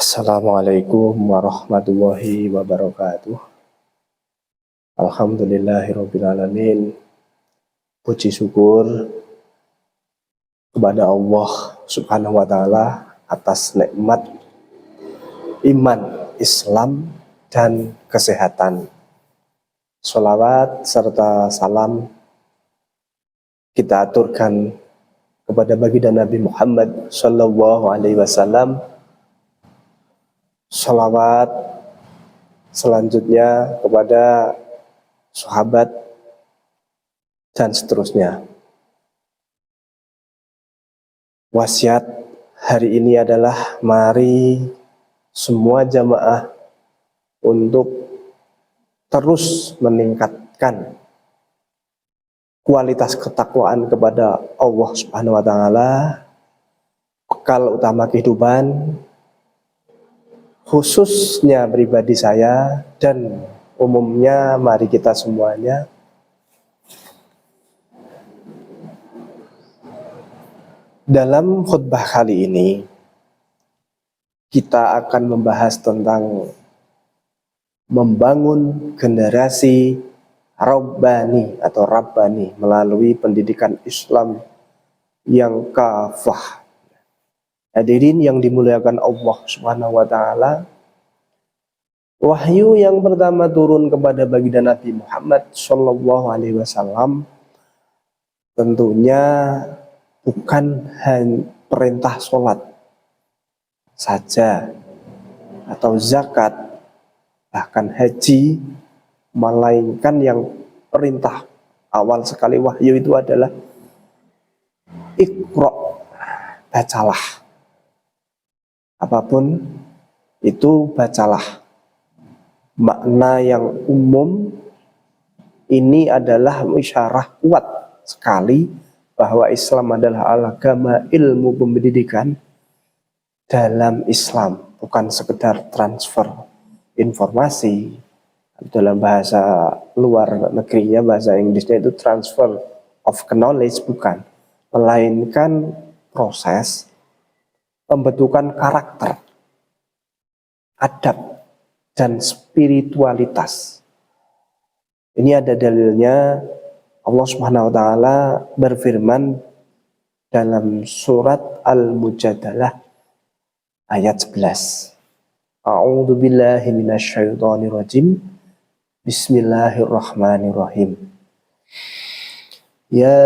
Assalamualaikum warahmatullahi wabarakatuh. Alhamdulillahirabbil alamin. Puji syukur kepada Allah Subhanahu wa taala atas nikmat iman, Islam dan kesehatan. Sholawat serta salam kita aturkan kepada baginda Nabi Muhammad sallallahu alaihi wasallam. Sholawat selanjutnya kepada sahabat dan seterusnya. Wasiat hari ini adalah mari semua jamaah untuk terus meningkatkan kualitas ketakwaan kepada Allah Subhanahu wa taala, bekal utama kehidupan, khususnya pribadi saya dan umumnya mari kita semuanya dalam khutbah kali ini kita akan membahas tentang membangun generasi Rabbani atau Rabbani melalui pendidikan Islam yang kafah. Hadirin yang dimuliakan Allah Subhanahu wa taala, wahyu yang pertama turun kepada baginda Nabi Muhammad sallallahu alaihi wasallam tentunya bukan hanya perintah sholat saja atau zakat, bahkan haji, melainkan yang perintah awal sekali wahyu itu adalah Iqra, bacalah. Apapun itu bacalah. Makna yang umum ini adalah isyarah kuat sekali bahwa Islam adalah agama ilmu pendidikan. Dalam Islam bukan sekedar transfer informasi, dalam bahasa luar negerinya, bahasa Inggrisnya itu transfer of knowledge, bukan, melainkan proses pembentukan karakter, adab, dan spiritualitas. Ini ada dalilnya. Allah Subhanahu wa taala berfirman dalam surat Al-Mujadalah ayat 11. A'udzu billahi minasyaitonir rajim. Bismillahirrahmanirrahim. Ya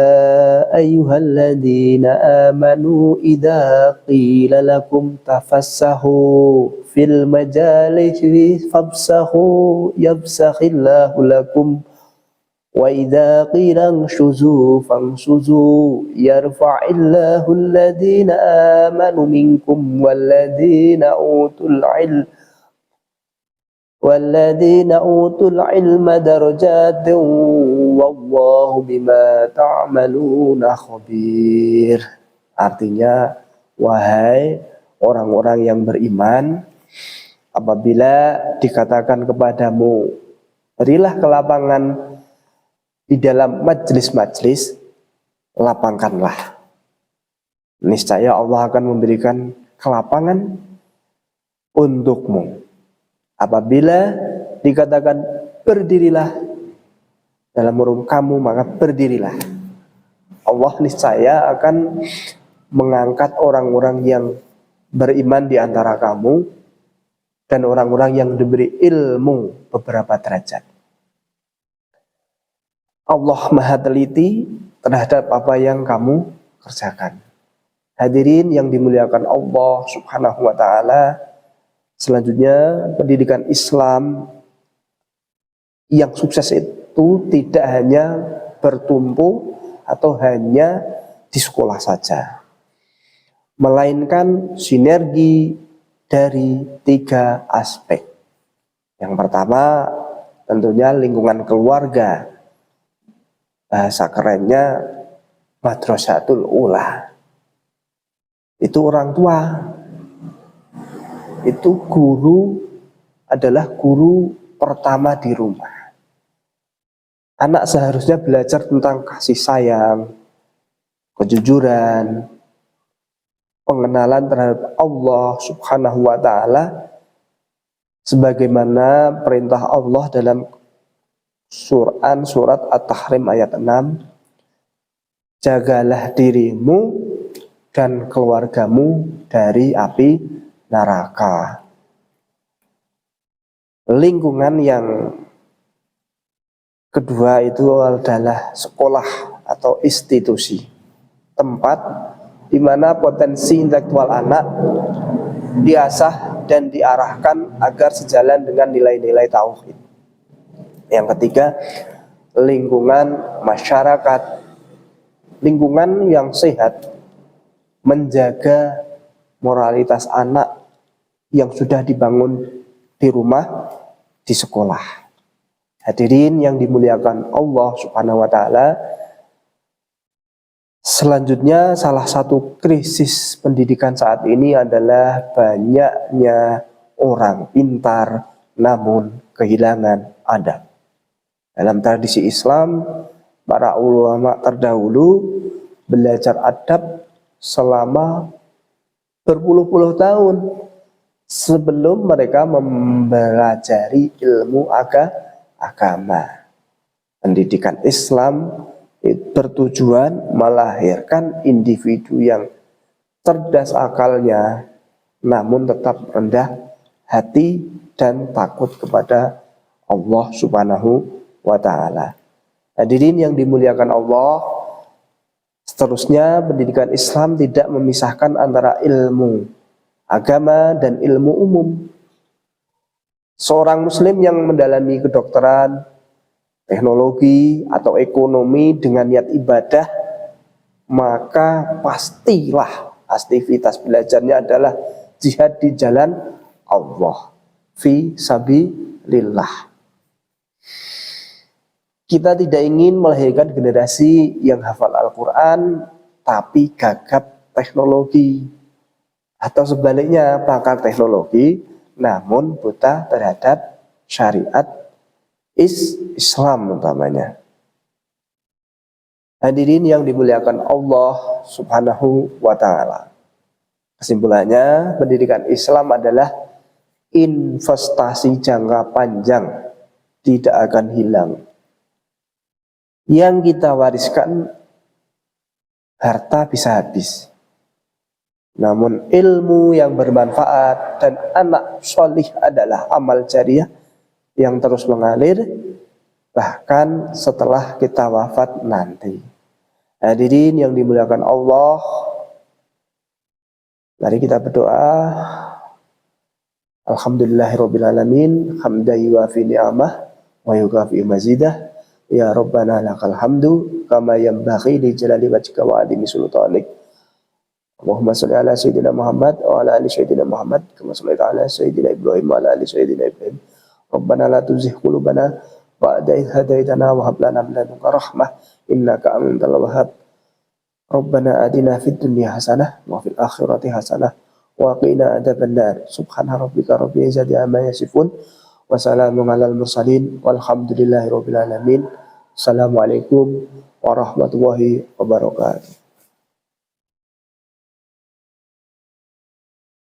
ayyuhalladzina amanu idza qila lakum tafassahu fil majalisi fafsahu yafsakhillahu lakum wa idza qila anshuzu fanshuzu yarfa'illahu alladhina amanu minkum walladhina utul ilma darajatin wallahu bima ta'maluna khabir. Artinya, wahai orang-orang yang beriman, apabila dikatakan kepadamu berilah kelapangan di dalam majlis-majlis, lapangkanlah. Niscaya Allah akan memberikan kelapangan untukmu. Apabila dikatakan berdirilah dalam urung kamu, maka berdirilah. Allah niscaya akan mengangkat orang-orang yang beriman di antara kamu dan orang-orang yang diberi ilmu beberapa derajat. Allah maha teliti terhadap apa yang kamu kerjakan. Hadirin yang dimuliakan Allah Subhanahu wa taala, selanjutnya pendidikan Islam yang sukses itu tidak hanya bertumpu atau hanya di sekolah saja, melainkan sinergi dari 3 aspek. Yang pertama tentunya lingkungan keluarga, bahasa kerennya madrasatul ula. Itu orang tua, itu guru adalah guru pertama di rumah. Anak seharusnya belajar tentang kasih sayang, kejujuran, pengenalan terhadap Allah Subhanahu wa taala sebagaimana perintah Allah dalam surat At-Tahrim ayat 6, jagalah dirimu dan keluargamu dari api neraka. Lingkungan yang kedua itu adalah sekolah atau institusi, tempat di mana potensi intelektual anak diasah dan diarahkan agar sejalan dengan nilai-nilai tauhid. Yang ketiga, lingkungan masyarakat, lingkungan yang sehat menjaga moralitas anak yang sudah dibangun di rumah, di sekolah. Hadirin yang dimuliakan Allah Subhanahu wa taala, selanjutnya salah satu krisis pendidikan saat ini adalah banyaknya orang pintar namun kehilangan adab. Dalam tradisi Islam, para ulama terdahulu belajar adab selama berpuluh-puluh tahun sebelum mereka mempelajari ilmu agama. Pendidikan Islam bertujuan melahirkan individu yang cerdas akalnya namun tetap rendah hati dan takut kepada Allah Subhanahu wa taala. Hadirin yang dimuliakan Allah, seterusnya pendidikan Islam tidak memisahkan antara ilmu agama dan ilmu umum. Seorang muslim yang mendalami kedokteran, teknologi, atau ekonomi dengan niat ibadah, maka pastilah aktivitas belajarnya adalah jihad di jalan Allah, fi sabilillah. Kita tidak ingin melahirkan generasi yang hafal Al-Quran tapi gagap teknologi, atau sebaliknya pakar teknologi namun buta terhadap syariat Islam utamanya. Hadirin yang dimuliakan Allah Subhanahu wa taala, kesimpulannya pendidikan Islam adalah investasi jangka panjang, tidak akan hilang. Yang kita wariskan, harta bisa habis, namun ilmu yang bermanfaat dan anak solih adalah amal jariah yang terus mengalir bahkan setelah kita wafat nanti. Hadirin yang dimuliakan Allah, mari kita berdoa. Alhamdulillahirabbil alamin, hamdan yuwafi ni'amah wa yukafi mazidah. Ya Rabbana lakal hamdu kama yanbaghi li jalali wajhika wa 'azimi sultanik. Allahumma sholli ala sayyidina Muhammad wa ala ali sayyidina Muhammad kama shallaita ala sayyidina Ibrahim wa ala ali sayyidina Ibrahim. Rabbana la tuzigh qulubana ba'da idh hadaitana wa hab lana min ladunka rahmah innaka antal wahhab. Rabbana atina fid dunya hasanah wa fil akhirati hasanah wa qina adzabannar. Subhana rabbika rabbil izzati amma yasifun wa salamun alal mursalin walhamdulillahi rabbil alamin. Assalamualaikum warahmatullahi wabarakatuh.